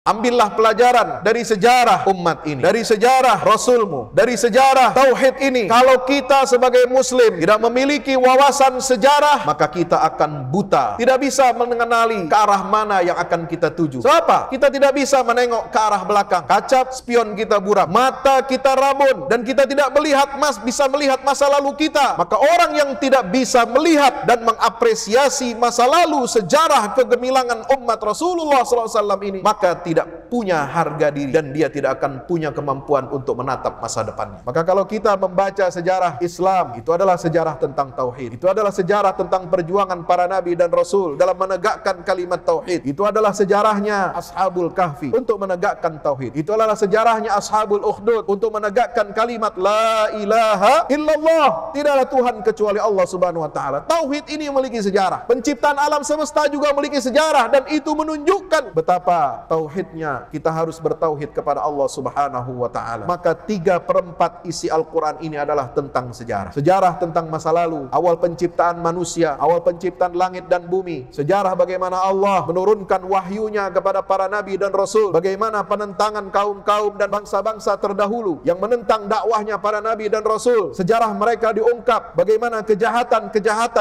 Ambillah pelajaran dari sejarah umat ini, dari sejarah Rasulmu, dari sejarah Tauhid ini. Kalau kita sebagai Muslim tidak memiliki wawasan sejarah, maka kita akan buta. Tidak bisa mengenali ke arah mana yang akan kita tuju. Siapa? Kita tidak bisa menengok ke arah belakang. Kaca spion kita buram, mata kita rabun, dan kita tidak bisa melihat masa lalu kita. Maka orang yang tidak bisa melihat dan mengapresiasi masa lalu, sejarah kegemilangan umat Rasulullah SAW ini, maka tidak punya harga diri dan dia tidak akan punya kemampuan untuk menatap masa depannya. Maka kalau kita membaca sejarah Islam, itu adalah sejarah tentang tauhid. Itu adalah sejarah tentang perjuangan para nabi dan rasul dalam menegakkan kalimat tauhid. Itu adalah sejarahnya Ashabul Kahfi untuk menegakkan tauhid. Itu adalah sejarahnya Ashabul Ukhdud untuk menegakkan kalimat la ilaha illallah. Tidak ada Tuhan kecuali Allah Subhanahu wa taala. Tauhid ini memiliki sejarah. Penciptaan alam semesta juga memiliki sejarah, dan itu menunjukkan betapa tauhidnya kita harus bertauhid kepada Allah Subhanahu wa taala. Maka 3/4 isi Al-Quran ini adalah tentang sejarah. Sejarah tentang masa lalu, awal penciptaan manusia, awal penciptaan langit dan bumi. Sejarah bagaimana Allah menurunkan wahyunya kepada para nabi dan rasul. Bagaimana penentangan kaum-kaum dan bangsa-bangsa terdahulu yang menentang dakwahnya para nabi dan rasul. Sejarah mereka diungkap. Bagaimana kejahatan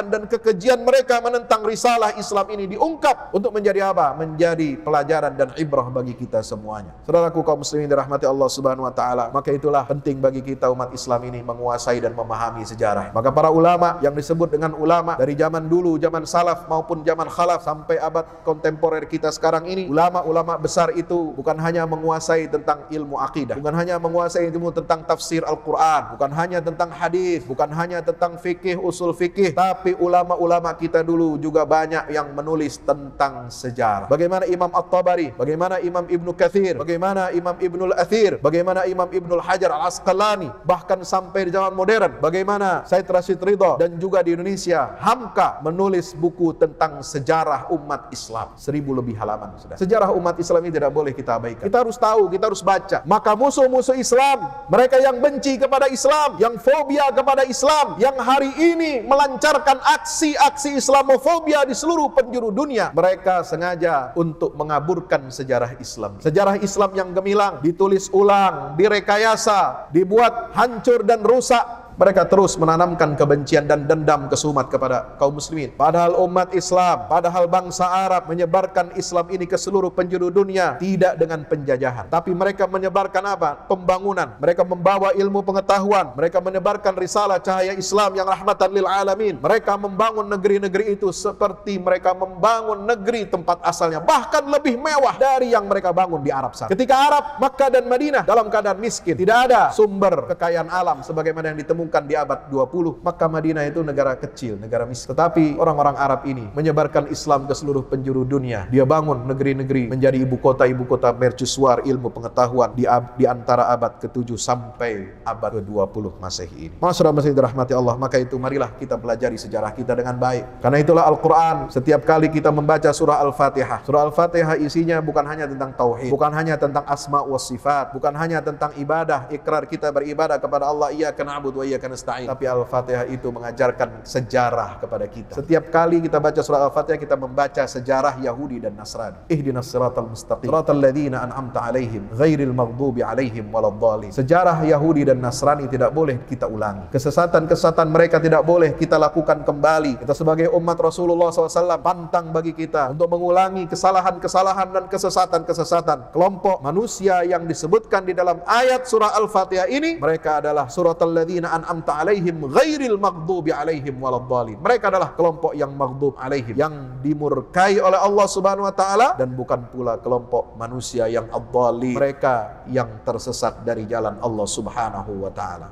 dan kekejian mereka menentang risalah Islam ini diungkap untuk menjadi apa? Menjadi pelajaran dan ibrah bagi kita semuanya. Saudaraku kaum muslimin dirahmati Allah Subhanahu wa taala, maka itulah penting bagi kita umat Islam ini menguasai dan memahami sejarah. Maka para ulama yang disebut dengan ulama dari zaman dulu, zaman salaf maupun zaman khalaf sampai abad kontemporer kita sekarang ini, ulama-ulama besar itu bukan hanya menguasai tentang ilmu akidah, bukan hanya menguasai ilmu tentang tafsir Al-Quran, bukan hanya tentang hadis, bukan hanya tentang fikih, usul fikih, tapi ulama-ulama kita dulu juga banyak yang menulis tentang sejarah. Bagaimana Imam At-Tabari, bagaimana Imam Ibnu Katsir, bagaimana Imam Ibnul Athir, bagaimana Imam Ibnul Hajar Al-Asqalani, bahkan sampai di zaman modern, bagaimana Said Rashid Ridha, dan juga di Indonesia Hamka menulis buku tentang sejarah umat Islam 1000 lebih halaman. Sejarah umat Islam ini tidak boleh kita abaikan. Kita harus tahu, kita harus baca. Maka musuh-musuh Islam, mereka yang benci kepada Islam, yang fobia kepada Islam, yang hari ini melancarkan aksi-aksi Islamofobia di seluruh penjuru dunia, mereka sengaja untuk mengaburkan sejarah Islam. Sejarah Islam yang gemilang ditulis ulang, direkayasa, dibuat hancur dan rusak. Mereka terus menanamkan kebencian dan dendam kesumat kepada kaum muslimin. Padahal umat Islam, padahal bangsa Arab menyebarkan Islam ini ke seluruh penjuru dunia tidak dengan penjajahan, tapi mereka menyebarkan apa? Pembangunan. Mereka membawa ilmu pengetahuan, mereka menyebarkan risalah cahaya Islam yang rahmatan lil alamin. Mereka membangun negeri-negeri itu seperti mereka membangun negeri tempat asalnya, bahkan lebih mewah dari yang mereka bangun di Arab sana. Ketika Arab, Makkah dan Madinah dalam keadaan miskin, tidak ada sumber kekayaan alam sebagaimana yang ditemukan di abad 20, maka Madinah itu negara kecil, negara miskin. Tetapi orang-orang Arab ini menyebarkan Islam ke seluruh penjuru dunia. Dia bangun negeri-negeri menjadi ibu kota mercusuar ilmu pengetahuan di antara abad ke-7 sampai abad ke-20 Masehi ini. Masyaallah masih dirahmati Allah, maka itu marilah kita pelajari sejarah kita dengan baik. Karena itulah Al-Quran, setiap kali kita membaca surah Al-Fatihah, surah Al-Fatihah isinya bukan hanya tentang tauhid, bukan hanya tentang asma wa sifat, bukan hanya tentang ibadah, ikrar kita beribadah kepada Allah, iyyaka na'budu wa iyyaka nasta'in, tapi Al-Fatihah itu mengajarkan sejarah kepada kita. Setiap kali kita baca surah Al-Fatihah, kita membaca sejarah Yahudi dan Nasrani. Ihdinas siratal mustaqim, siratal ladzina an'amta 'alaihim, ghairil maghdubi 'alaihim waladdallin. Sejarah Yahudi dan Nasrani tidak boleh kita ulangi. Kesesatan-kesesatan mereka tidak boleh kita lakukan kembali. Kita sebagai umat Rasulullah SAW pantang bagi kita untuk mengulangi kesalahan-kesalahan dan kesesatan-kesesatan kelompok manusia yang disebutkan di dalam ayat surah Al-Fatihah ini. Mereka adalah suratal ladzina an'amta 'alaihim ghairil maghdubi 'alaihim waladdallin. Mereka adalah kelompok yang maghdub 'alaihim, yang dimurkai oleh Allah Subhanahu wa taala, dan bukan pula kelompok manusia yang ad-dallin, mereka yang tersesat dari jalan Allah Subhanahu wa taala.